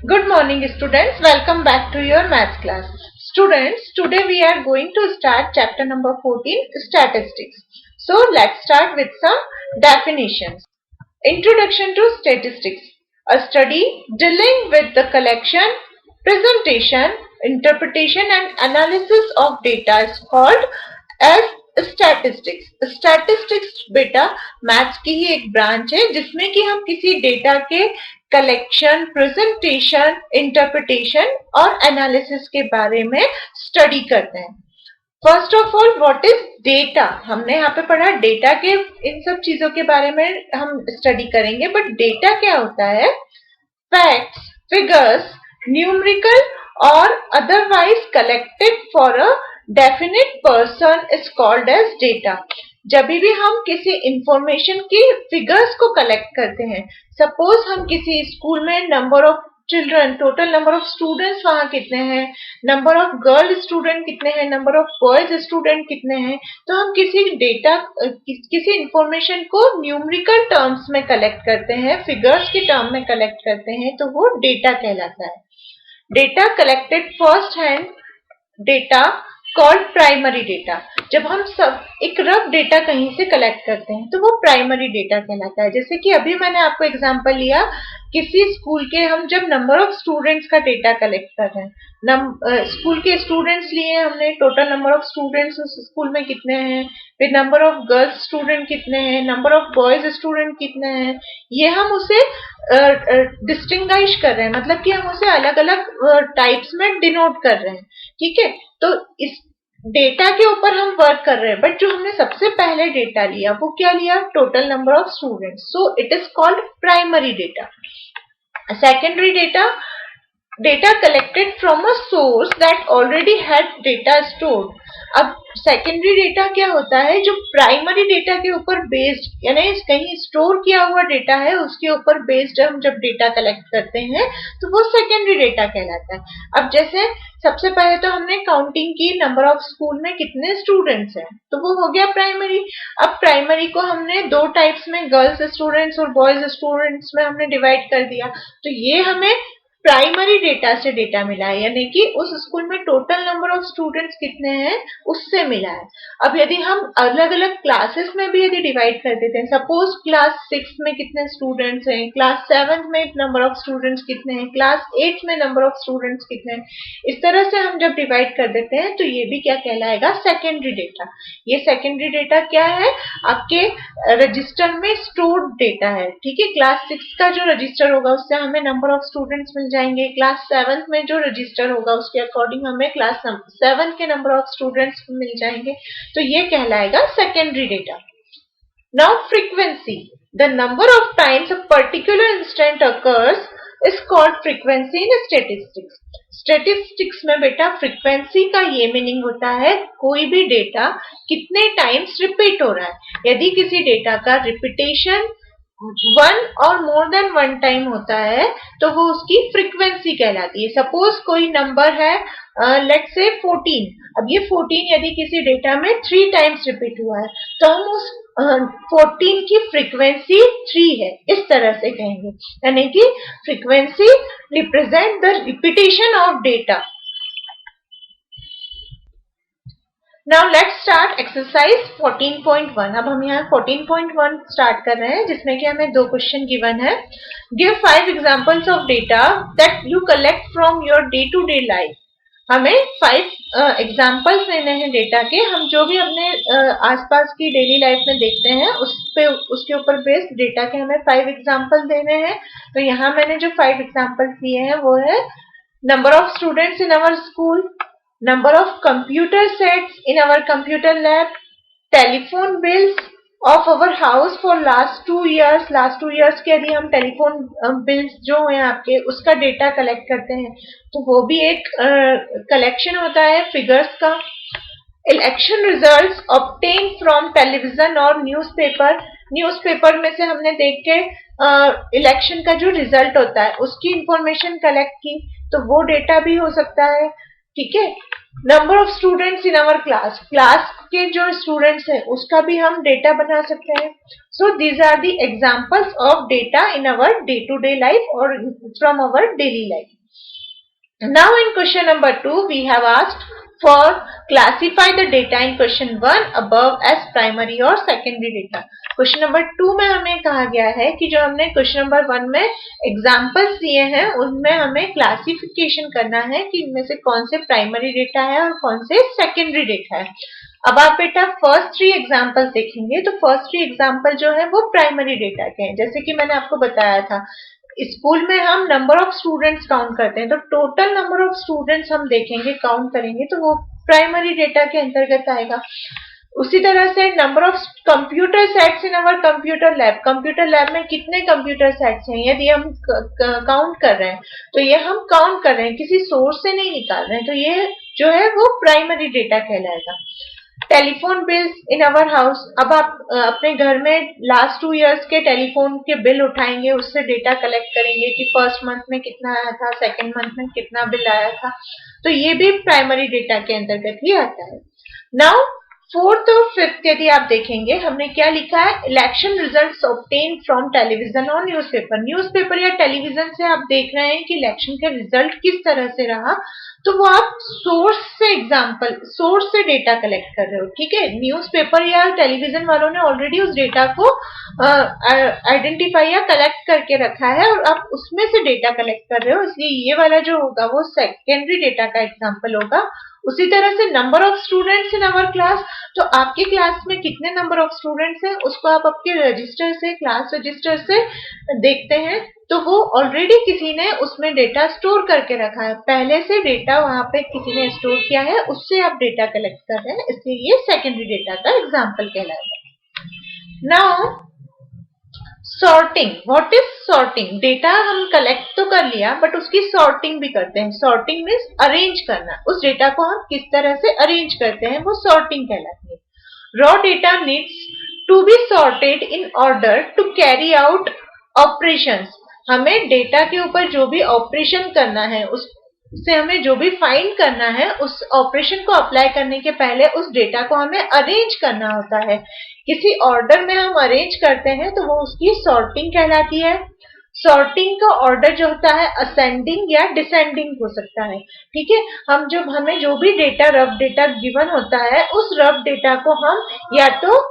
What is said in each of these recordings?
Good morning students, welcome back to your math class. Students, today we are going to start chapter number 14, statistics. So let's start with some definitions. Introduction to statistics. A study dealing with the collection, presentation, interpretation and analysis of data is called as statistics. Statistics बेटा maths की ही एक branch है जिसमें कि हम किसी data के collection, presentation, interpretation और एनालिसिस के बारे में स्टडी करते हैं. First of all what is data. हमने यहाँ पे पढ़ा डेटा के इन सब चीजों के बारे में हम स्टडी करेंगे, बट डेटा क्या होता है? फैक्ट्स, फिगर्स, न्यूमेरिकल और otherwise collected for a definite person is called as data. जब भी हम किसी इंफॉर्मेशन की फिगर्स को कलेक्ट करते हैं, सपोज हम किसी स्कूल में number of children, total number of students वहां कितने हैं, नंबर ऑफ गर्ल स्टूडेंट कितने हैं, नंबर ऑफ बॉयज स्टूडेंट कितने हैं, तो हम किसी डेटा किसी इंफॉर्मेशन को न्यूमेरिकल टर्म्स में कलेक्ट करते हैं, फिगर्स के टर्म में कलेक्ट करते हैं, तो वो डेटा कहलाता है. Data collected first hand data called primary data. जब हम सब एक रफ डेटा कहीं से कलेक्ट करते हैं तो वो प्राइमरी डेटा कहलाता है. जैसे कि अभी मैंने आपको एग्जांपल लिया, किसी स्कूल के हम जब नंबर ऑफ स्टूडेंट्स का डेटा कलेक्ट कर रहे हैं, स्कूल के स्टूडेंट्स लिए हमने, टोटल नंबर ऑफ स्टूडेंट्स उस स्कूल में कितने हैं, फिर नंबर ऑफ गर्ल्स स्टूडेंट कितने हैं, नंबर ऑफ बॉयज स्टूडेंट कितने हैं, ये हम उसे डिस्टिंग्विश कर रहे हैं, मतलब कि हम उसे अलग अलग टाइप्स में डिनोट कर रहे हैं. ठीक है, तो इस डेटा के ऊपर हम वर्क कर रहे हैं, बट जो हमने सबसे पहले डेटा लिया वो क्या लिया? Total number of students. So it is called primary data. Secondary data, data collected from a source that already had data stored. अब सेकेंडरी डेटा क्या होता है? जो प्राइमरी डेटा के ऊपर बेस्ड, यानी कहीं स्टोर किया हुआ डेटा है उसके ऊपर बेस्ड हम जब डेटा कलेक्ट करते हैं तो वो सेकेंडरी डेटा कहलाता है. अब जैसे सबसे पहले तो हमने काउंटिंग की, नंबर ऑफ स्कूल में कितने स्टूडेंट्स हैं, तो वो हो गया प्राइमरी. अब प्राइमरी को हमने दो टाइप्स में, गर्ल्स स्टूडेंट्स और बॉयज स्टूडेंट्स में हमने डिवाइड कर दिया, तो ये हमें प्राइमरी डेटा से डेटा मिला है, यानी कि उस स्कूल में टोटल नंबर ऑफ स्टूडेंट्स कितने हैं उससे मिला है. अब यदि हम अलग अलग क्लासेस में भी यदि डिवाइड कर देते हैं, सपोज क्लास 6 में कितने स्टूडेंट्स हैं, क्लास 7 में नंबर ऑफ स्टूडेंट्स कितने हैं, क्लास 8 में नंबर ऑफ स्टूडेंट्स कितने हैं, इस तरह से हम जब डिवाइड कर देते हैं तो ये भी क्या कहलाएगा? Secondary data. ये सेकेंडरी डेटा क्या है? आपके रजिस्टर में स्टोर्ड डेटा है. ठीक है, क्लास 6 का जो रजिस्टर होगा उससे हमें नंबर ऑफ स्टूडेंट्स मिल जाएंगे, क्लास 7 में जो रजिस्टर होगा उसके अकॉर्डिंग हमें क्लास 7 के नंबर ऑफ स्टूडेंट्स मिल जाएंगे, तो ये कहलाएगा secondary data. Now frequency, the number of times a particular instant occurs is called frequency in statistics. Statistics में बेटा फ्रीक्वेंसी का ये मीनिंग होता है कोई भी डेटा कितने टाइम्स रिपीट हो रहा है. यदि किसी डेटा का रिपीटेशन वन और मोर देन वन टाइम होता है तो वो उसकी फ्रीक्वेंसी कहलाती है. सपोज कोई नंबर है, लेट्स से 14. अब ये 14 यदि किसी डेटा में 3 टाइम्स रिपीट हुआ है तो हम उस 14 की फ्रीक्वेंसी 3 है, इस तरह से कहेंगे, यानी कि frequency represent the repetition of data. Now let's start exercise 14.1. अब हम यहाँ 14.1 स्टार्ट कर रहे हैं जिसमें कि हमें दो क्वेश्चन गिवन है. Give 5 examples of data that you collect from your day-to-day life. हमें 5 एग्जाम्पल्स लेने हैं डेटा के. हम जो भी अपने आसपास की डेली लाइफ में देखते हैं उसके ऊपर बेस्ड डेटा के हमें 5 एग्जाम्पल देने हैं. तो यहाँ मैंने जो 5 एग्जाम्पल्स लिए हैं वो है number of students in our school, number of computer sets in our computer lab, telephone bills of our house for last 2 years. last 2 years के यदि हम टेलीफोन बिल्स जो हैं आपके उसका डेटा कलेक्ट करते हैं तो वो भी एक कलेक्शन होता है फिगर्स का. Election results obtain from television और न्यूज़पेपर. न्यूज़पेपर में से हमने देख के इलेक्शन का जो रिजल्ट होता है उसकी इंफॉर्मेशन कलेक्ट की, तो वो डेटा भी हो सकता है. ठीक है, number of students in our class, class के जो स्टूडेंट्स हैं उसका भी हम डेटा बना सकते हैं. So these are the examples of data in our day to day life और from our daily life. Now in question number 2 we have asked for classify the data in question 1 above as primary or secondary data. Question number 2 में हमें कहा गया है कि जो हमने question number 1 में एग्जाम्पल्स दिए हैं उनमें हमें क्लासिफिकेशन करना है कि इनमें से कौन से प्राइमरी डेटा है और कौन से सेकेंडरी डेटा है. अब आप बेटा फर्स्ट 3 एग्जाम्पल देखेंगे तो फर्स्ट 3 एग्जाम्पल जो है वो प्राइमरी डेटा के हैं. जैसे कि मैंने आपको बताया था स्कूल में हम नंबर ऑफ स्टूडेंट्स काउंट करते हैं तो टोटल नंबर ऑफ स्टूडेंट्स हम देखेंगे काउंट करेंगे तो वो प्राइमरी डेटा के अंतर्गत आएगा. उसी तरह से number of computer sets in our computer lab में कितने कंप्यूटर सेट्स हैं यदि हम काउंट कर रहे हैं तो ये हम काउंट कर रहे हैं, किसी सोर्स से नहीं निकाल रहे हैं, तो ये जो है वो प्राइमरी डेटा कहलाएगा. टेलीफोन बिल्स इन अवर हाउस, अब आप अपने घर में लास्ट 2 इयर्स के टेलीफोन के बिल उठाएंगे, उससे डेटा कलेक्ट करेंगे कि फर्स्ट मंथ में कितना आया था, सेकेंड मंथ में कितना बिल आया था, तो ये भी प्राइमरी डेटा के अंतर्गत ही आता है. नाउ फोर्थ और फिफ्थ यदि आप देखेंगे हमने क्या लिखा है, election results obtain from television और न्यूज़पेपर. न्यूज़पेपर या टेलीविजन से आप देख रहे हैं कि इलेक्शन का रिजल्ट किस तरह से रहा, तो वो आप सोर्स से डेटा कलेक्ट कर रहे हो. ठीक है, न्यूज़पेपर या टेलीविजन वालों ने ऑलरेडी उस डेटा को आइडेंटिफाई या कलेक्ट करके रखा है और आप उसमें से डेटा कलेक्ट कर रहे हो, इसलिए ये वाला जो होगा वो सेकेंडरी डेटा का एग्जाम्पल होगा. उसी तरह से number of students in our class, तो आपके क्लास में कितने नंबर ऑफ स्टूडेंट्स हैं उसको आप आपके रजिस्टर से, क्लास रजिस्टर से देखते हैं, तो वो ऑलरेडी किसी ने उसमें डेटा स्टोर करके रखा है, पहले से डेटा वहां पे किसी ने स्टोर किया है, उससे आप डेटा कलेक्ट कर रहे हैं, इसलिए ये सेकेंडरी डेटा का एग्जाम्पल कहलाएगा. Now sorting, what is sorting, data हम कलेक्ट तो कर लिया बट उसकी सॉर्टिंग भी करते हैं. सॉर्टिंग मीन्स अरेंज करना, उस डेटा को हम किस तरह से अरेंज करते हैं वो सॉर्टिंग कहलाती है. Raw data needs to be sorted in order to carry out operations, हमें डेटा के ऊपर जो भी ऑपरेशन करना है उससे हमें जो भी फाइंड करना है उस ऑपरेशन को अप्लाई करने के पहले उस डेटा को हमें अरेंज करना होता है. किसी ऑर्डर में हम अरेंज करते हैं तो वो उसकी सॉर्टिंग कहलाती है. सॉर्टिंग का ऑर्डर जो होता है असेंडिंग या डिसेंडिंग हो सकता है. ठीक है, हमें जो भी डेटा रफ डेटा गिवन होता है उस रफ डेटा को हम या तो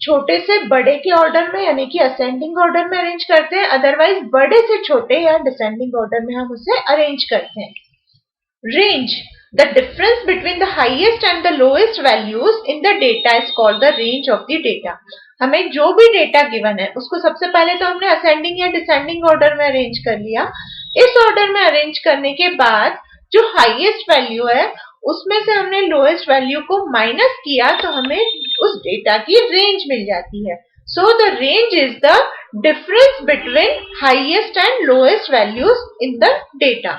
छोटे से बड़े के ऑर्डर में यानी कि असेंडिंग ऑर्डर में अरेंज करते हैं, अदरवाइज बड़े से छोटे या डिसेंडिंग ऑर्डर में हम उसे अरेंज करते हैं. Range, the difference between the highest and the lowest values in the data is called the range of the data. हमें जो भी डेटा गिवन है उसको सबसे पहले तो हमने असेंडिंग या डिसेंडिंग ऑर्डर में अरेंज कर लिया. इस ऑर्डर में अरेंज करने के बाद जो हाईएस्ट वैल्यू है उसमें से हमने लोएस्ट वैल्यू को माइनस किया तो हमें उस डेटा की रेंज मिल जाती है. So the range is the difference between highest and lowest values in the data.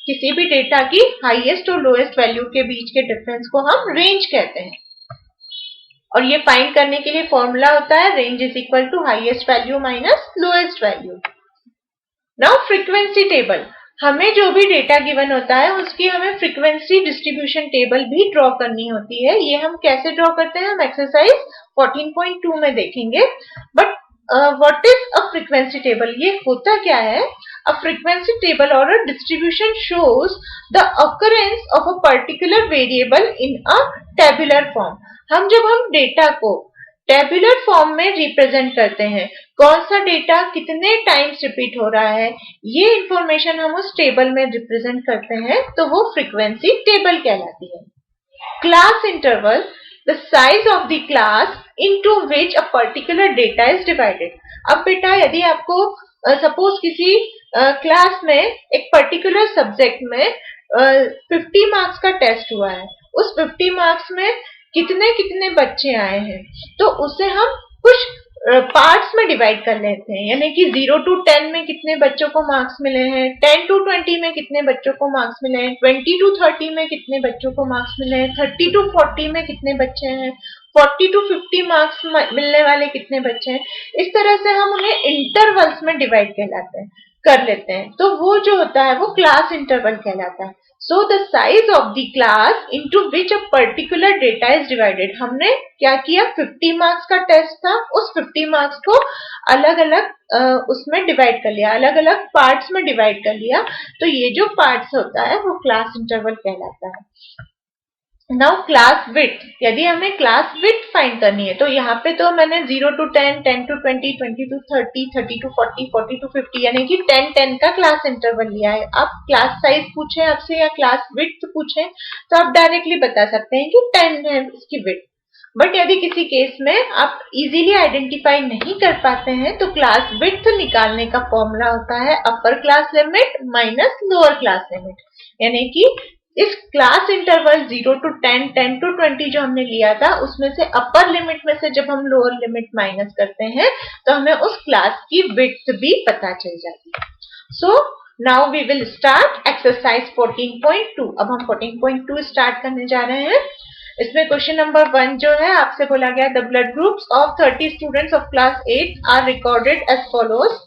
किसी भी डेटा की हाईएस्ट और लोएस्ट वैल्यू के बीच के डिफरेंस को हम रेंज कहते हैं. और ये फाइंड करने के लिए फॉर्मूला होता है range is equal to highest value minus lowest value. Now frequency table, हमें जो भी डेटा गिवन होता है उसकी हमें फ्रीक्वेंसी डिस्ट्रीब्यूशन टेबल भी ड्रॉ करनी होती है. ये हम कैसे ड्रॉ करते हैं हम एक्सरसाइज 14.2 में देखेंगे. But what is a frequency table, ये होता क्या है? A frequency table or a distribution shows the occurrence of a particular variable in a tabular form. जब हम डेटा को टेबुलर फॉर्म में रिप्रेजेंट करते हैं, कौन सा डेटा कितने टाइम्स रिपीट हो रहा है ये इंफॉर्मेशन हम उस टेबल में रिप्रेजेंट करते हैं, तो वो फ्रीक्वेंसी टेबल कहलाती है. Class interval, the size of the class into which a particular data is divided. अब बेटा यदि आपको सपोज किसी क्लास में एक पर्टिकुलर सब्जेक्ट में 50 मार्क्स का टेस्ट हुआ है, उस 50 मार्क्स में कितने कितने बच्चे आए हैं तो उसे हम कुछ पार्ट्स में डिवाइड कर लेते हैं, यानी कि 0 to 10 में कितने बच्चों को मार्क्स मिले हैं, 10 to 20 में कितने बच्चों को मार्क्स मिले हैं, 20 to 30 में कितने बच्चों को मार्क्स मिले हैं, 30 to 40 में कितने बच्चे हैं, 40 to 50 मार्क्स मिलने वाले कितने बच्चे हैं. इस तरह से हम उन्हें इंटरवल्स में डिवाइड कर लेते हैं, तो वो जो होता है वो क्लास इंटरवल कहलाता है. So the size of the class into which a particular data is divided. हमने क्या किया, 50 मार्क्स का टेस्ट था, उस 50 मार्क्स को अलग अलग उसमें डिवाइड कर लिया, अलग अलग पार्ट्स में डिवाइड कर लिया. तो ये जो पार्ट्स होता है वो क्लास इंटरवल कहलाता है. नाउ क्लास विड्थ, यदि हमें क्लास विड्थ फाइंड करनी है तो यहाँ पे तो मैंने 0 to 10, 10 to 20, 20 to 30, 30 to 40, 40 to 50 यानी कि 10, 10 का क्लास इंटरवल लिया है. आप क्लास साइज पूछे आपसे या क्लास विड्थ पूछे तो आप डायरेक्टली बता सकते हैं कि 10 है इसकी विड्थ. बट यदि किसी केस में आप इजीली आइडेंटिफाई नहीं कर पाते हैं तो क्लास विड्थ निकालने का फॉर्मूला होता है upper class limit minus lower class limit. यानी कि इस क्लास इंटरवल 0 to 10, 10 to 20 जो हमने लिया था उसमें से अपर लिमिट में से जब हम लोअर लिमिट माइनस करते हैं तो हमें उस क्लास की विड्थ भी पता चल जाती है. So now we will start exercise 14.2. अब हम 14.2 स्टार्ट करने जा रहे हैं. इसमें क्वेश्चन नंबर 1 जो है आपसे बोला गया the blood groups of 30 students of class 8 are recorded as follows.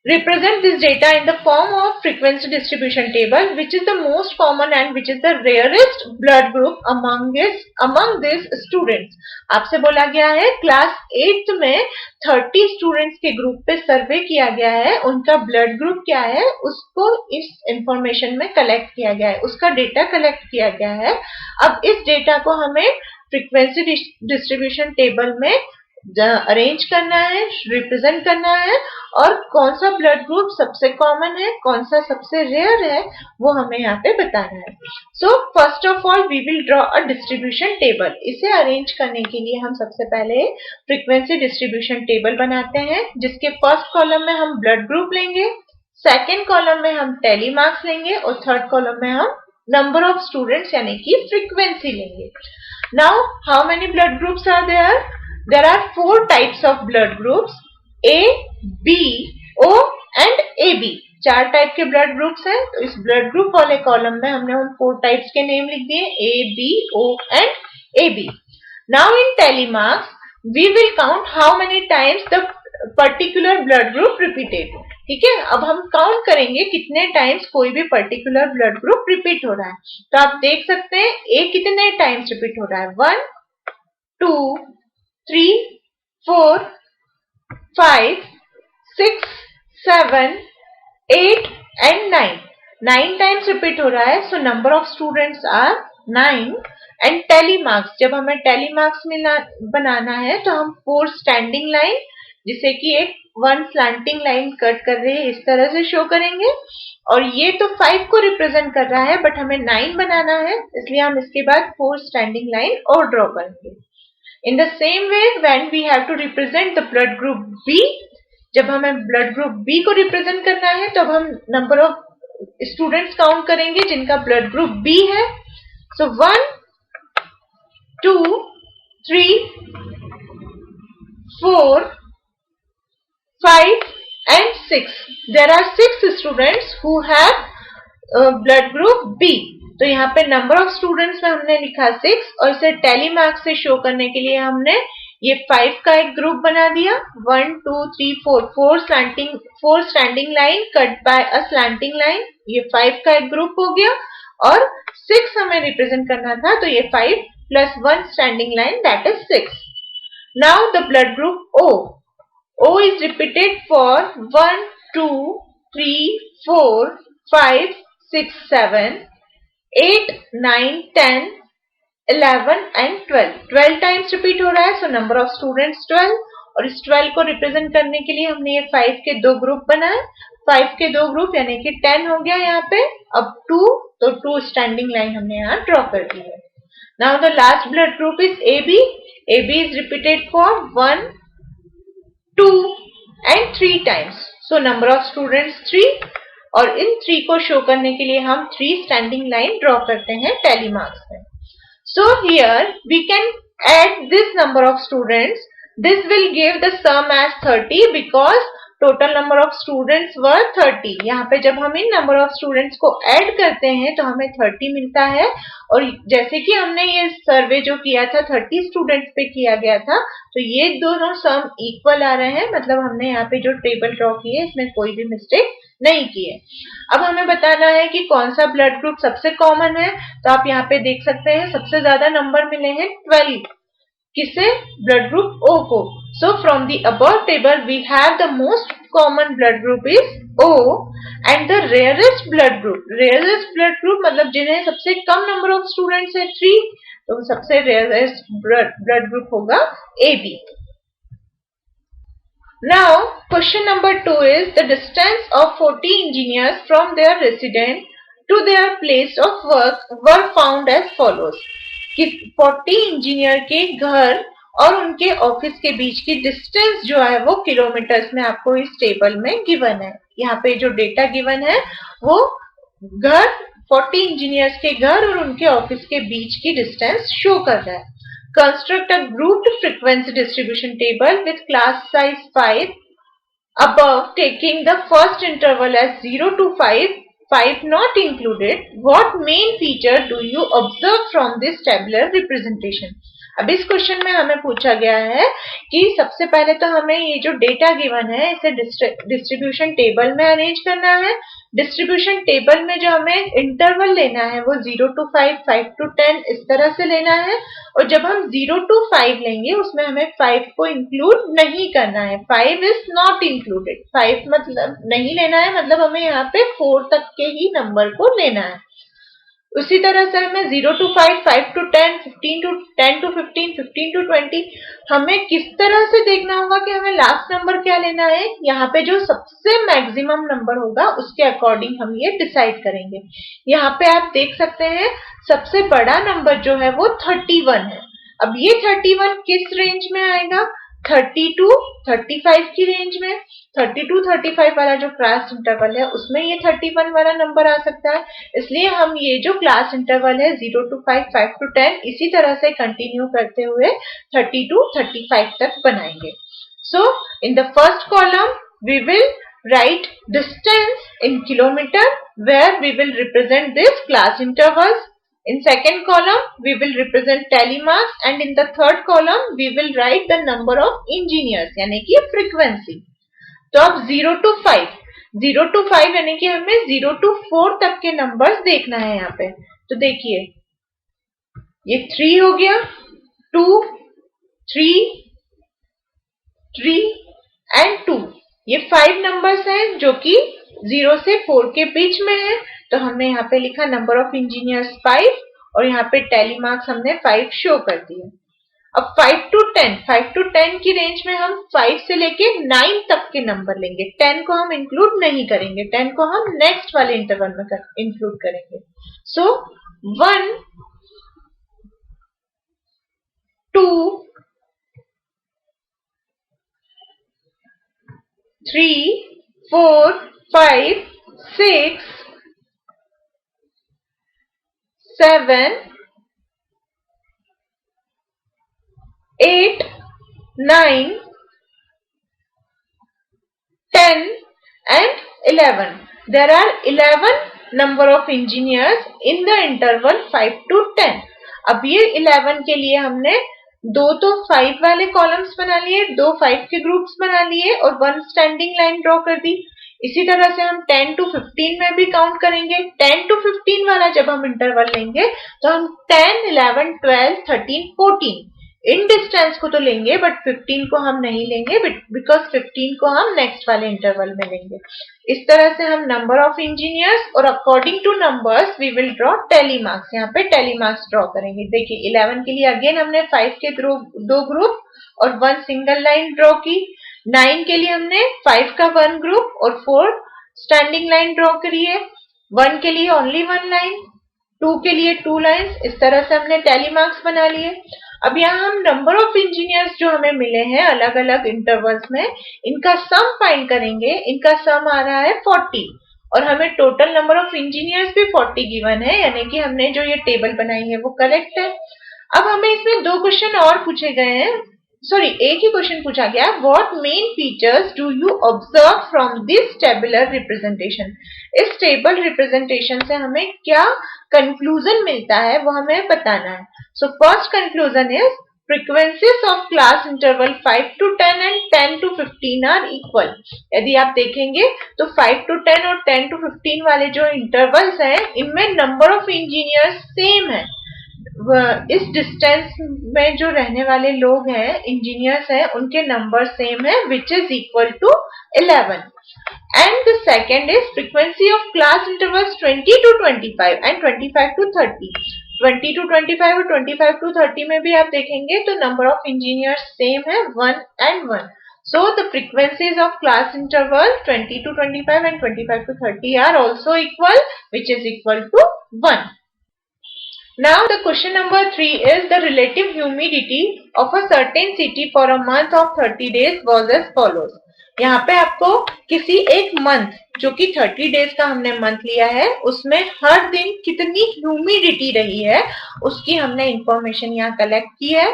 Represent this data in the form of frequency distribution table, which is the most common and which is the rarest blood group among these students. आपसे बोला गया है class 8 में 30 students के group पे सर्वे किया गया है, उनका ब्लड ग्रुप क्या है उसको इस इंफॉर्मेशन में कलेक्ट किया गया है, उसका डेटा कलेक्ट किया गया है. अब इस डेटा को हमें फ्रीक्वेंसी डिस्ट्रीब्यूशन टेबल में अरेंज करना है, रिप्रेजेंट करना है और कौन सा ब्लड ग्रुप सबसे कॉमन है, कौन सा सबसे रेयर है वो हमें यहाँ पे बताना है. So first of all we will draw a distribution table. इसे अरेंज करने के लिए हम सबसे पहले फ्रीक्वेंसी डिस्ट्रीब्यूशन टेबल बनाते हैं जिसके फर्स्ट कॉलम में हम ब्लड ग्रुप लेंगे, सेकेंड कॉलम में हम टेली मार्क्स लेंगे और थर्ड कॉलम में हम नंबर ऑफ स्टूडेंट्स यानी कि फ्रीक्वेंसी लेंगे. Now how many blood groups are there? There are 4 types of blood groups A, B, O and AB. 4 type के ब्लड ग्रुप्स हैं. तो इस ब्लड ग्रुप वाले कॉलम में हमने उन 4 टाइप्स के नेम लिख दिए A, B, O and AB. Now in tally marks we will count how many times the particular blood group repeated. ठीक है, अब हम काउंट करेंगे कितने टाइम्स कोई भी पर्टिकुलर ब्लड ग्रुप रिपीट हो रहा है. तो आप देख सकते हैं A कितने टाइम्स रिपीट हो रहा है, 1, 2, 3, 4, 5, 6, 7, 8 and 9. 9 टाइम्स रिपीट हो रहा है. So number of students are 9 and tally marks. जब हमें टेली मार्क्स बनाना है तो हम 4 स्टैंडिंग लाइन जिसे कि एक 1 स्लैंटिंग लाइन कट कर रही है इस तरह से शो करेंगे और ये तो 5 को रिप्रेजेंट कर रहा है बट हमें 9 बनाना है इसलिए हम इसके बाद 4 स्टैंडिंग लाइन और ड्रॉ करेंगे. In the same way, when we have to represent the blood group B, जब हमें blood group B को represent करना है तब हम number of students count करेंगे जिनका blood group B है. So 1, 2, 3, 4, 5 and 6. There are 6 students who have blood group B. तो यहाँ पे नंबर ऑफ स्टूडेंट्स में हमने लिखा 6 और इसे टेली मार्क्स से शो करने के लिए हमने ये 5 का एक ग्रुप बना दिया. 1, 2, 3, 4 4 standing line cut by a slanting line. ये 5 का एक ग्रुप हो गया और 6 हमें रिप्रेजेंट करना था तो ये 5 plus 1 standing line that is 6. Now the blood group O. O is repeated for 1, 2, 3, 4, 5, 6, 7, 8, 9, 10, 11 and 12. 12 times repeat हो रहा है. सो नंबर ऑफ स्टूडेंट्स 12 और इस 12 को रिप्रेजेंट करने के लिए हमने ये 5 के 2 ग्रुप बनाए. 5 के 2 ग्रुप यानी कि 10 हो गया यहाँ पे. अब 2 तो 2 स्टैंडिंग लाइन हमने यहाँ ड्रॉ कर दी है. Now the last blood group is AB. AB is repeated for 1, 2 and 3 times. So number of students 3 और इन 3 को शो करने के लिए हम 3 स्टैंडिंग लाइन ड्रॉ करते हैं टेली मार्क्स में. So here we can add this number of students. This will give the sum as 30 because total number of students were 30. यहाँ पे जब हम इन नंबर ऑफ स्टूडेंट्स को ऐड करते हैं तो हमें 30 मिलता है और जैसे कि हमने ये सर्वे जो किया था 30 स्टूडेंट्स पे किया गया था तो ये दोनों सम इक्वल आ रहे हैं. मतलब हमने यहाँ पे जो टेबल ड्रॉ की है इसमें कोई भी मिस्टेक नहीं किए। अब हमें बताना है कि कौन सा ब्लड ग्रुप सबसे कॉमन है। तो आप यहाँ पे देख सकते हैं सबसे ज्यादा नंबर मिले हैं 12। किसे? ब्लड ग्रुप O को। So from the above table we have the most common blood group is O and the rarest blood group मतलब जिन्हें सबसे कम नंबर ऑफ स्टूडेंट्स है 3, तो सबसे रेयरेस्ट ब्लड ग्रुप होगा AB। Now, question number 2 is the distance of 40 engineers from their residence to their place of work were found as follows. कि 40 engineer के घर और उनके ऑफिस के बीच की डिस्टेंस जो है वो किलोमीटर्स में आपको इस टेबल में गिवन है। यहाँ पे जो डेटा गिवन है वो घर 40 इंजीनियर्स के घर और उनके ऑफिस के बीच की डिस्टेंस शो कर रहा है। Construct a grouped frequency distribution table with class size 5 above, taking the first interval as 0 to 5, 5 not included. What main feature do you observe from this tabular representation? अब इस question में हमें पूछा गया है कि सबसे पहले तो हमें ये जो डेटा गिवन है इसे डिस्ट्रीब्यूशन टेबल में अरेंज करना है। डिस्ट्रीब्यूशन टेबल में जो हमें इंटरवल लेना है वो 0 to 5, 5 to 10 इस तरह से लेना है। और जब हम 0 to 5 लेंगे उसमें हमें 5 को इंक्लूड नहीं करना है। 5 इज नॉट इंक्लूडेड। 5 मतलब नहीं लेना है, मतलब हमें यहाँ पे 4 तक के ही नंबर को लेना है। उसी तरह से हमें 0 to 5, 5 to 10, 10 to 15, 15 to 20 हमें किस तरह से देखना होगा कि हमें लास्ट नंबर क्या लेना है। यहाँ पे जो सबसे मैक्सिमम नंबर होगा उसके अकॉर्डिंग हम ये डिसाइड करेंगे। यहाँ पे आप देख सकते हैं सबसे बड़ा नंबर जो है वो 31 है। अब ये 31 किस रेंज में आएगा? 30 to 35 की रेंज में। 30 to 35 वाला जो क्लास इंटरवल है उसमें ये 31 वाला नंबर आ सकता है। इसलिए हम ये जो क्लास इंटरवल है 0 to 5, 5 to 10 इसी तरह से कंटिन्यू करते हुए 30 to 35 तक बनाएंगे। So in the first column we will write distance in kilometer where we will represent this class intervals. In second column we will represent tally marks and in the third column we will write the number of engineers यानी कि frequency। तो अब 0 to 5 यानी कि हमें 0 to 4 तक के numbers देखना है यहाँ पे। तो देखिए ये 3 हो गया, 2, 3 and 2 ये 5 नंबर्स हैं जो कि 0 से 4 के बीच में है। तो हमने यहाँ पे लिखा नंबर ऑफ इंजीनियर्स 5 और यहाँ पे टैली मार्क्स हमने 5 शो कर दिए। अब 5 to 10 की रेंज में हम 5 से लेके 9 तक के नंबर लेंगे। 10 को हम इंक्लूड नहीं करेंगे, 10 को हम नेक्स्ट वाले इंटरवल में इंक्लूड करेंगे। सो 1, 2, 3, 4, 5, 6, 7, 8, 9, 10 and 11. There are 11 number of engineers in the interval 5 to 10. अब ये 11 के लिए हमने 2 तो 5 वाले कॉलम्स बना लिए, 2 5 के ग्रुप्स बना लिए और 1 स्टैंडिंग लाइन ड्रॉ कर दी। इसी तरह से हम 10 to 15 में भी काउंट करेंगे। 10 to 15 वाला जब हम इंटरवल लेंगे तो हम 10, 11, 12, 13, 14 इन डिस्टेंस को तो लेंगे बट 15 को हम नहीं लेंगे बिकॉज 15 को हम नेक्स्ट वाले इंटरवल में लेंगे। इस तरह से हम नंबर ऑफ इंजीनियर्स और according to numbers we will draw tally marks. यहाँ पे टैली मार्क्स ड्रॉ करेंगे। देखिए 11 के लिए अगेन हमने 5 के 2 ग्रुप और 1 सिंगल लाइन ड्रॉ की। 9 के लिए हमने 5 का 1 ग्रुप और 4 स्टैंडिंग लाइन ड्रॉ करी है। 1 के लिए ओनली 1 लाइन, 2 के लिए 2 लाइन्स। इस तरह से हमने टैली मार्क्स बना लिए। अब यहाँ हम नंबर ऑफ इंजीनियर्स जो हमें मिले हैं अलग अलग इंटरवल्स में इनका सम फाइंड करेंगे। इनका सम आ रहा है 40 और हमें टोटल नंबर ऑफ इंजीनियर्स भी 40 गिवन है, यानी कि हमने जो ये टेबल बनाई है वो करेक्ट है। अब हमें इसमें 2 क्वेश्चन और पूछे गए हैं, सॉरी एक ही क्वेश्चन पूछा गया। What main features do you observe from this tabular representation? इस टेबल रिप्रेजेंटेशन से हमें क्या कंक्लूजन मिलता है वो हमें बताना है। So first conclusion is frequencies of class interval 5 to 10 and 10 to 15 are equal. यदि आप देखेंगे तो 5 to 10 और 10 to 15 वाले जो इंटरवल्स हैं इनमें नंबर ऑफ इंजीनियर्स सेम है. इस डिस्टेंस में जो रहने वाले लोग हैं इंजीनियर्स हैं उनके नंबर सेम है which is equal to 11. And the second is frequency of class intervals 20 to 25 and 25 to 30. 20 to 25 और 25 to 30 में भी आप देखेंगे तो number of engineers same है 1 and 1. So the frequencies of class interval 20 to 25 and 25 to 30 are also equal, which is equal to 1. Now the question number 3 is the relative humidity of a certain city for a month of 30 days was as follows. यहाँ पे आपको किसी एक month जो कि 30 days का हमने month लिया है उसमें हर दिन कितनी ह्यूमिडिटी रही है उसकी हमने इंफॉर्मेशन यहाँ कलेक्ट की है.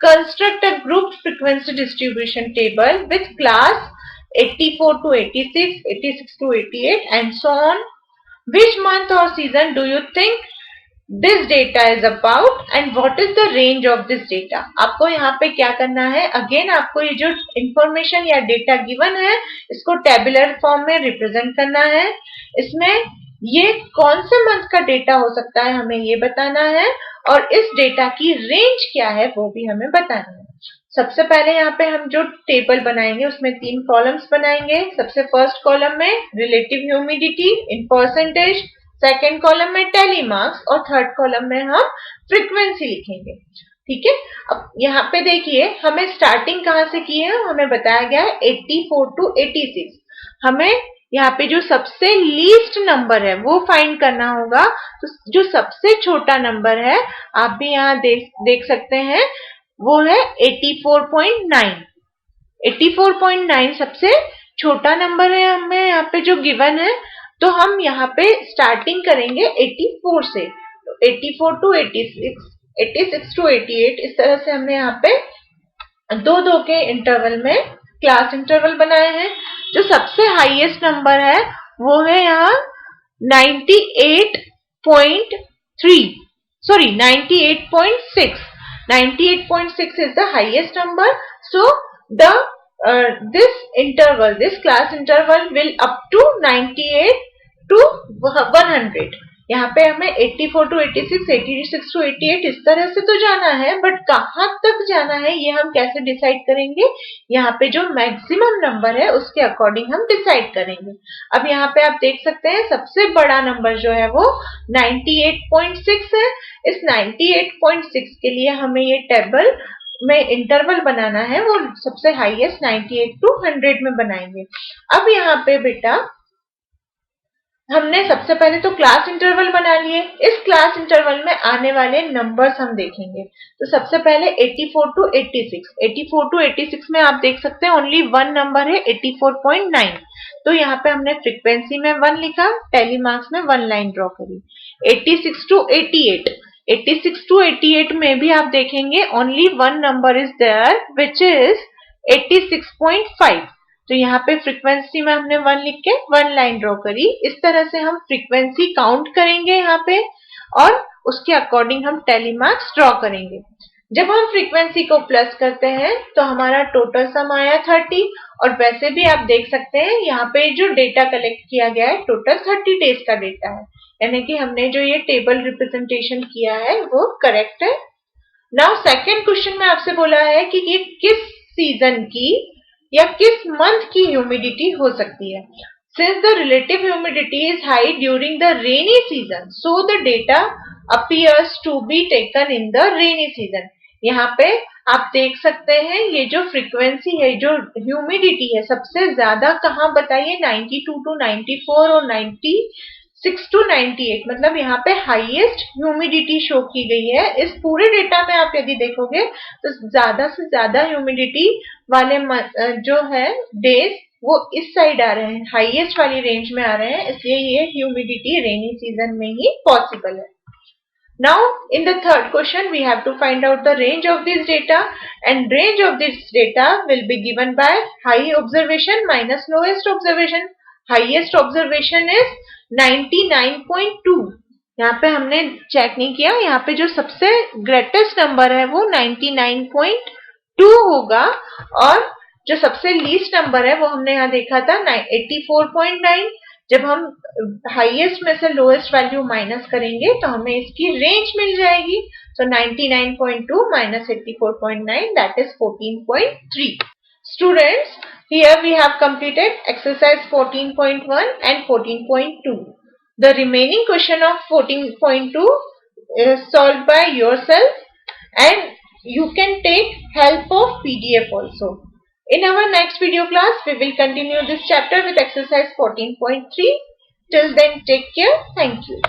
Construct a group frequency distribution table with class 84 to 86, 86 to 88 and so on. Which month or season do you think this data is about and what is the range of this data? आपको यहाँ पे क्या करना है, again आपको ये जो information या डेटा गिवन है इसको टेबुलर फॉर्म में रिप्रेजेंट करना है. इसमें ये कौन से मंथ का डेटा हो सकता है हमें ये बताना है और इस डेटा की रेंज क्या है वो भी हमें बताना है. सबसे पहले यहाँ पे हम जो टेबल बनाएंगे उसमें 3 कॉलम्स बनाएंगे. सबसे फर्स्ट कॉलम में relative humidity in percentage, second column में टैली मार्क्स और थर्ड कॉलम में हम फ्रीक्वेंसी लिखेंगे. ठीक है. अब यहाँ पे देखिए हमें स्टार्टिंग कहाँ से की है, हमें बताया गया है 84 to 86. हमें यहाँ पे जो सबसे लीस्ट नंबर है वो फाइंड करना होगा. तो जो सबसे छोटा नंबर है आप भी यहाँ देख सकते हैं वो है 84.9. 84.9 सबसे छोटा नंबर है हमें यहाँ पे जो गिवन है. तो हम यहाँ पे स्टार्टिंग करेंगे 84 से. तो 84 to 86, 86 to 88 इस तरह से हमने यहाँ पे दो के इंटरवल में क्लास इंटरवल बनाए हैं. जो सबसे हाईएस्ट नंबर है वो है यहाँ 98.3, sorry 98.6. 98.6 is the highest number. So the this interval, this class interval will up to 98 to 100. यहाँ पे हमें 84 to 86, 86 to 88 इस तरह से तो जाना है, बट कहाँ तक जाना है ये हम कैसे डिसाइड करेंगे. यहाँ पे जो मैक्सिमम नंबर है उसके अकॉर्डिंग हम डिसाइड करेंगे. अब यहाँ पे आप देख सकते हैं सबसे बड़ा नंबर जो है वो 98.6 है. इस 98.6 के लिए हमें ये टेबल में इंटरवल बनाना है, वो सबसे हाईएस्ट 98 to 100 में बनाएंगे. अब यहाँ पे बेटा हमने सबसे पहले तो क्लास इंटरवल बना लिए. इस क्लास इंटरवल में आने वाले नंबर्स हम देखेंगे. तो सबसे पहले 84 to 86. 84 to 86 में आप देख सकते हैं ओनली वन नंबर है 84.9. तो यहाँ पे हमने फ्रीक्वेंसी में 1 लिखा, टैली मार्क्स में 1 लाइन ड्रॉ करी. 86 to 88, 86 to 88 में भी आप देखेंगे only one number is there which is 86.5. तो यहाँ पे फ्रीक्वेंसी में हमने 1 लिख के 1 लाइन ड्रॉ करी. इस तरह से हम फ्रीक्वेंसी काउंट करेंगे यहाँ पे और उसके अकॉर्डिंग हम टैली मार्क्स ड्रॉ करेंगे. जब हम फ्रीक्वेंसी को प्लस करते हैं तो हमारा टोटल सम आया 30. और वैसे भी आप देख सकते हैं यहाँ पे जो डेटा कलेक्ट किया गया है टोटल 30 डेज का डेटा है, यानी कि हमने जो ये टेबल रिप्रेजेंटेशन किया है वो करेक्ट है. नाउ सेकेंड क्वेश्चन में आपसे बोला है कि ये किस सीजन की या किस मंथ की ह्यूमिडिटी हो सकती है. Since the relative humidity is high during the rainy season, so the data appears to be taken in the rainy season. यहाँ पे आप देख सकते हैं ये जो फ्रीक्वेंसी है, जो ह्यूमिडिटी है सबसे ज्यादा कहाँ बताइए, 92 to 94 और 96 to 98, मतलब यहाँ पे हाईएस्ट ह्यूमिडिटी शो की गई है. इस पूरे डेटा में आप यदि देखोगे तो ज्यादा से ज्यादा ह्यूमिडिटी वाले जो है डेज वो इस साइड आ रहे हैं, हाईएस्ट वाली रेंज में आ रहे हैं, इसलिए ये ह्यूमिडिटी रेनी सीजन में ही पॉसिबल है. Now in the third question we have to find out the range of this data, and range of this data will be given by high observation minus lowest observation. Highest observation is 99.2 यहाँ पे हमने check नहीं किया, यहाँ पे जो सबसे greatest number है वो 99.2 होगा और जो सबसे लीस्ट नंबर है वो हमने यहाँ देखा था 84.9। जब हम हाईएस्ट में से लोएस्ट वैल्यू माइनस करेंगे तो हमें इसकी रेंज मिल जाएगी। सो 99.2 minus 84.9 that is 14.3. Students, here we have completed exercise 14.1 and 14.2. The remaining question of 14.2 is solved by yourself and you can take help of PDF also. In our next video class, we will continue this chapter with exercise 14.3. Till then, take care. Thank you.